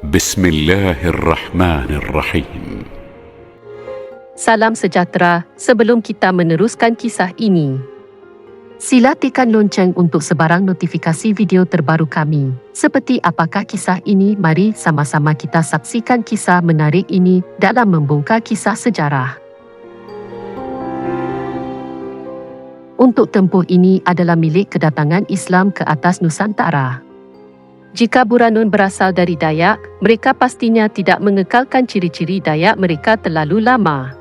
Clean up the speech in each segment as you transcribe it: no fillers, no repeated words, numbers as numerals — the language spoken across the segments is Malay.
بسم الله الرحمن الرحيم. Salam sejahtera. Sebelum kita meneruskan kisah ini, sila tekan lonceng untuk sebarang notifikasi video terbaru kami. Seperti apakah kisah ini? Mari sama-sama kita saksikan kisah menarik ini dalam membongkar kisah sejarah. Untuk tempoh ini adalah milik kedatangan Islam ke atas Nusantara. Jika Buranun berasal dari Dayak, mereka pastinya tidak mengekalkan ciri-ciri Dayak mereka terlalu lama.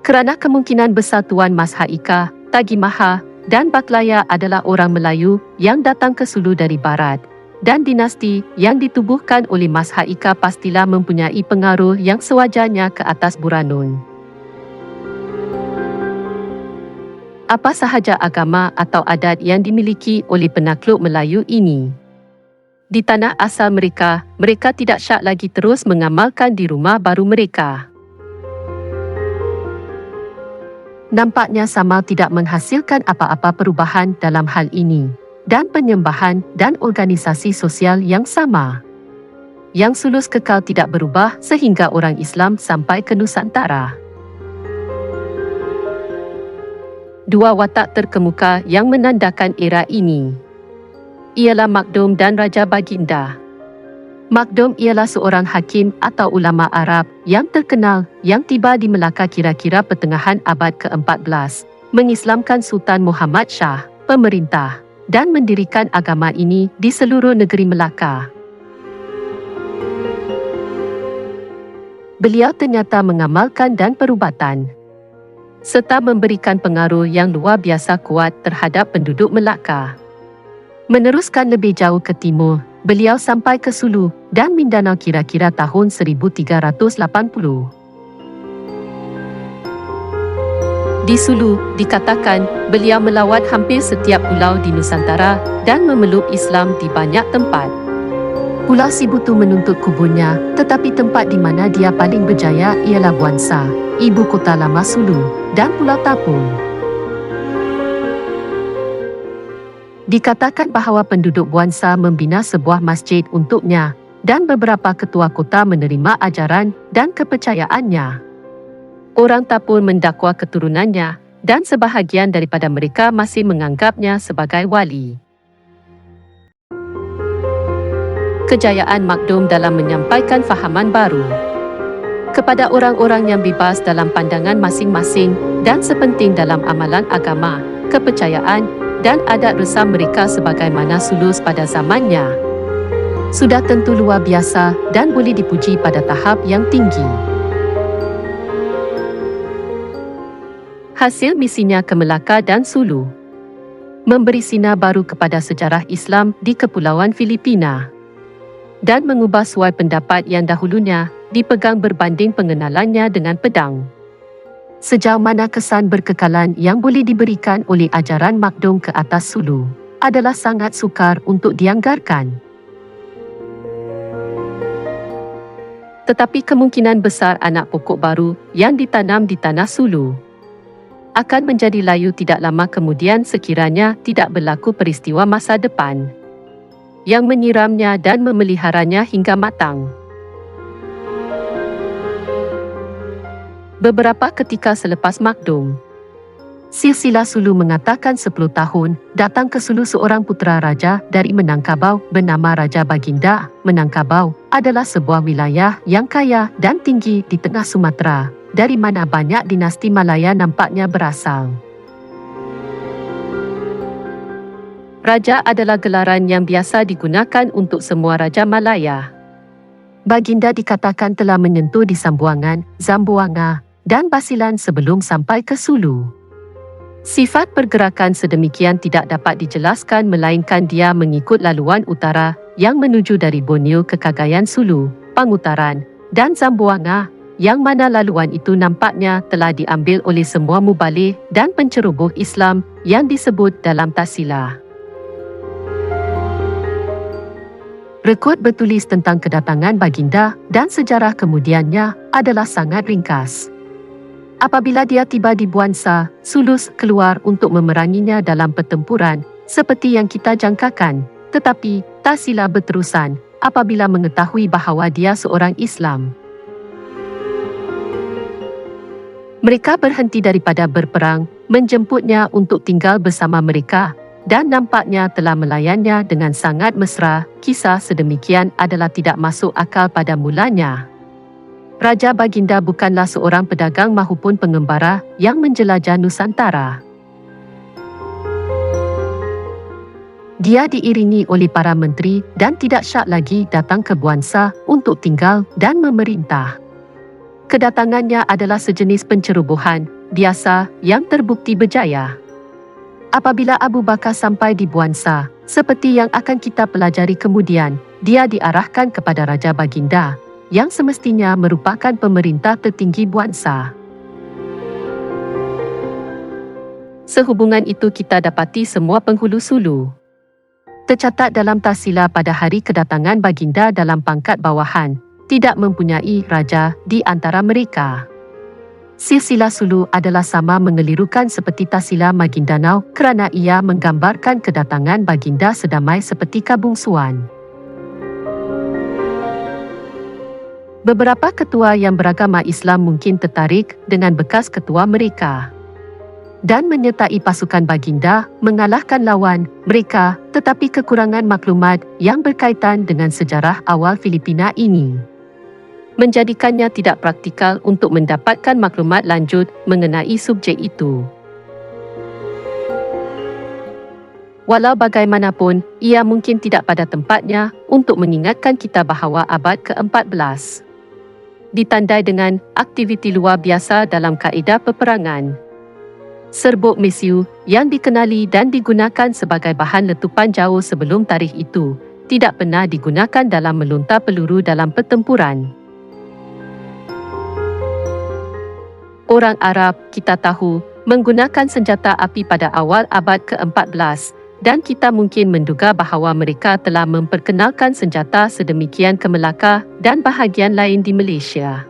Kerana kemungkinan besar Tuan Mas Haika, Tagi Maha dan Baklaya adalah orang Melayu yang datang ke Sulu dari barat, dan dinasti yang ditubuhkan oleh Mas Haika pastilah mempunyai pengaruh yang sewajarnya ke atas Buranun. Apa sahaja agama atau adat yang dimiliki oleh penakluk Melayu ini, di tanah asal mereka, mereka tidak syak lagi terus mengamalkan di rumah baru mereka. Nampaknya Samal tidak menghasilkan apa-apa perubahan dalam hal ini, dan penyembahan dan organisasi sosial yang sama. Yang sulus kekal tidak berubah sehingga orang Islam sampai ke Nusantara. Dua watak terkemuka yang menandakan era ini ialah Makdum dan Raja Baginda. Makdum ialah seorang hakim atau ulama Arab yang terkenal yang tiba di Melaka kira-kira pertengahan abad ke-14, mengislamkan Sultan Muhammad Shah, pemerintah, dan mendirikan agama ini di seluruh negeri Melaka. Beliau ternyata mengamalkan dan perubatan, serta memberikan pengaruh yang luar biasa kuat terhadap penduduk Melaka. Meneruskan lebih jauh ke timur, beliau sampai ke Sulu dan Mindanao kira-kira tahun 1380. Di Sulu, dikatakan beliau melawat hampir setiap pulau di Nusantara dan memeluk Islam di banyak tempat. Pulau Sibutu menuntut kuburnya, tetapi tempat di mana dia paling berjaya ialah Buansa, ibu kota lama Sulu, dan Pulau Tapung. Dikatakan bahawa penduduk Buansa membina sebuah masjid untuknya dan beberapa ketua kota menerima ajaran dan kepercayaannya. Orang Tapung mendakwa keturunannya dan sebahagian daripada mereka masih menganggapnya sebagai wali. Kejayaan Makdum dalam menyampaikan fahaman baru kepada orang-orang yang bebas dalam pandangan masing-masing dan sepenting dalam amalan agama, kepercayaan dan adat resam mereka sebagaimana sulus pada zamannya, sudah tentu luar biasa dan boleh dipuji pada tahap yang tinggi. Hasil misinya ke Melaka dan Sulu memberi sinar baru kepada sejarah Islam di Kepulauan Filipina dan mengubah suai pendapat yang dahulunya dipegang berbanding pengenalannya dengan pedang. Sejauh mana kesan berkekalan yang boleh diberikan oleh ajaran Makdum ke atas Sulu adalah sangat sukar untuk dianggarkan. Tetapi kemungkinan besar anak pokok baru yang ditanam di tanah Sulu akan menjadi layu tidak lama kemudian sekiranya tidak berlaku peristiwa masa depan yang menyiramnya dan memeliharanya hingga matang. Beberapa ketika selepas Makdum, silsilah Sulu mengatakan 10 tahun, datang ke Sulu seorang putera raja dari Minangkabau bernama Raja Baginda. Minangkabau adalah sebuah wilayah yang kaya dan tinggi di tengah Sumatera, dari mana banyak dinasti Malaya nampaknya berasal. Raja adalah gelaran yang biasa digunakan untuk semua Raja Malaya. Baginda dikatakan telah menyentuh di Sambuangan, Zamboanga, dan Basilan sebelum sampai ke Sulu. Sifat pergerakan sedemikian tidak dapat dijelaskan melainkan dia mengikut laluan utara yang menuju dari Borneo ke Cagayan Sulu, Pangutaran, dan Zamboanga, yang mana laluan itu nampaknya telah diambil oleh semua mubalik dan penceroboh Islam yang disebut dalam Tasilah. Rekod bertulis tentang kedatangan Baginda dan sejarah kemudiannya adalah sangat ringkas. Apabila dia tiba di Buansa, Sulus keluar untuk memeranginya dalam pertempuran, seperti yang kita jangkakan, tetapi Tak sila berterusan apabila mengetahui bahawa dia seorang Islam. Mereka berhenti daripada berperang, menjemputnya untuk tinggal bersama mereka dan nampaknya telah melayannya dengan sangat mesra. Kisah sedemikian adalah tidak masuk akal pada mulanya. Raja Baginda bukanlah seorang pedagang mahupun pengembara yang menjelajah Nusantara. Dia diiringi oleh para menteri dan tidak syak lagi datang ke Buansa untuk tinggal dan memerintah. Kedatangannya adalah sejenis pencerobohan biasa yang terbukti berjaya. Apabila Abu Bakar sampai di Buansa, seperti yang akan kita pelajari kemudian, dia diarahkan kepada Raja Baginda, yang semestinya merupakan pemerintah tertinggi Buansa. Sehubungan itu kita dapati semua penghulu sulu tercatat dalam tahsila pada hari kedatangan Baginda dalam pangkat bawahan, tidak mempunyai raja di antara mereka. Silsilah sulu adalah sama mengelirukan seperti tahsila Maguindanao kerana ia menggambarkan kedatangan Baginda sedamai seperti kabungsuan. Beberapa ketua yang beragama Islam mungkin tertarik dengan bekas ketua mereka dan menyertai pasukan Baginda mengalahkan lawan mereka, tetapi kekurangan maklumat yang berkaitan dengan sejarah awal Filipina ini menjadikannya tidak praktikal untuk mendapatkan maklumat lanjut mengenai subjek itu. Walau bagaimanapun, ia mungkin tidak pada tempatnya untuk mengingatkan kita bahawa abad ke-14 ditandai dengan aktiviti luar biasa dalam kaedah peperangan. Serbuk mesiu yang dikenali dan digunakan sebagai bahan letupan jauh sebelum tarikh itu tidak pernah digunakan dalam melontar peluru dalam pertempuran. Orang Arab, kita tahu, menggunakan senjata api pada awal abad ke-14 dan kita mungkin menduga bahawa mereka telah memperkenalkan senjata sedemikian ke Melaka dan bahagian lain di Malaysia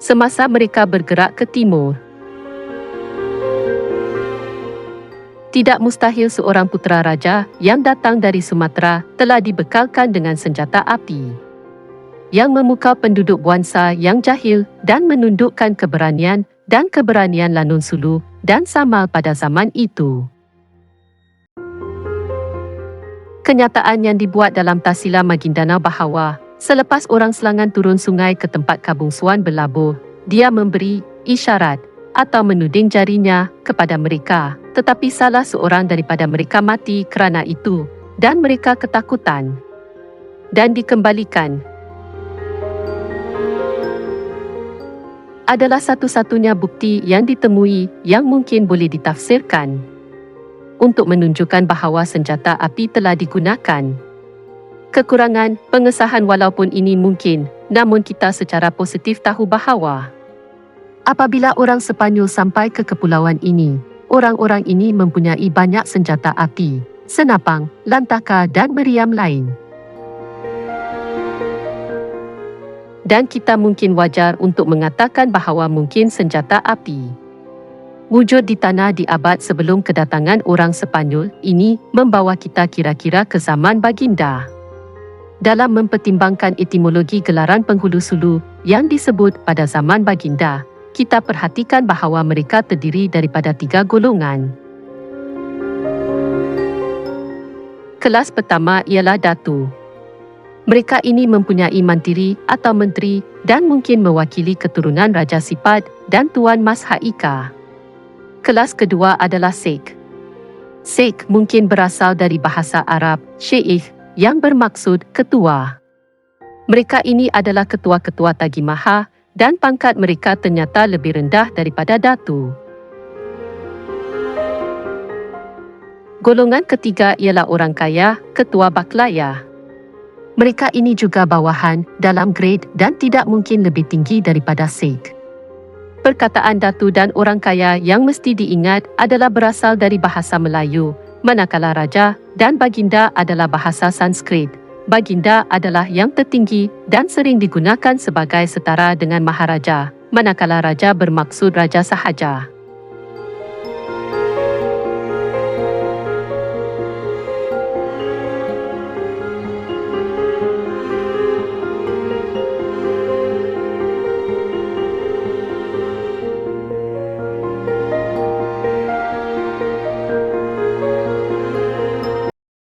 semasa mereka bergerak ke timur. Tidak mustahil seorang putera raja yang datang dari Sumatera telah dibekalkan dengan senjata api yang memukau penduduk Buansa yang jahil dan menundukkan keberanian Lanun Sulu dan Samal pada zaman itu. Kenyataan yang dibuat dalam tahsila Maguindanao bahawa selepas orang Selangan turun sungai ke tempat kabungsuan berlabuh, dia memberi isyarat atau menuding jarinya kepada mereka, tetapi salah seorang daripada mereka mati kerana itu dan mereka ketakutan dan dikembalikan. Adalah satu-satunya bukti yang ditemui yang mungkin boleh ditafsirkan untuk menunjukkan bahawa senjata api telah digunakan. Kekurangan pengesahan walaupun ini mungkin, namun kita secara positif tahu bahawa apabila orang Sepanyol sampai ke kepulauan ini, orang-orang ini mempunyai banyak senjata api, senapang, lantaka dan meriam lain. Dan kita mungkin wajar untuk mengatakan bahawa mungkin senjata api wujud di tanah di abad sebelum kedatangan orang Sepanyol ini membawa kita kira-kira ke zaman Baginda. Dalam mempertimbangkan etimologi gelaran penghulu sulu yang disebut pada zaman Baginda, kita perhatikan bahawa mereka terdiri daripada 3 golongan. Kelas pertama ialah Datu. Mereka ini mempunyai mantiri atau menteri dan mungkin mewakili keturunan Raja Sipat dan Tuan Mas Haika. Kelas kedua adalah Sheikh. Sheikh mungkin berasal dari bahasa Arab, Syekh, yang bermaksud ketua. Mereka ini adalah ketua-ketua Tagi Maha dan pangkat mereka ternyata lebih rendah daripada Datu. Golongan ketiga ialah orang kaya, ketua Baklaya. Mereka ini juga bawahan dalam grade dan tidak mungkin lebih tinggi daripada Sheikh. Perkataan Datu dan orang kaya yang mesti diingat adalah berasal dari bahasa Melayu, manakala Raja dan Baginda adalah bahasa Sanskrit. Baginda adalah yang tertinggi dan sering digunakan sebagai setara dengan Maharaja, manakala Raja bermaksud Raja sahaja.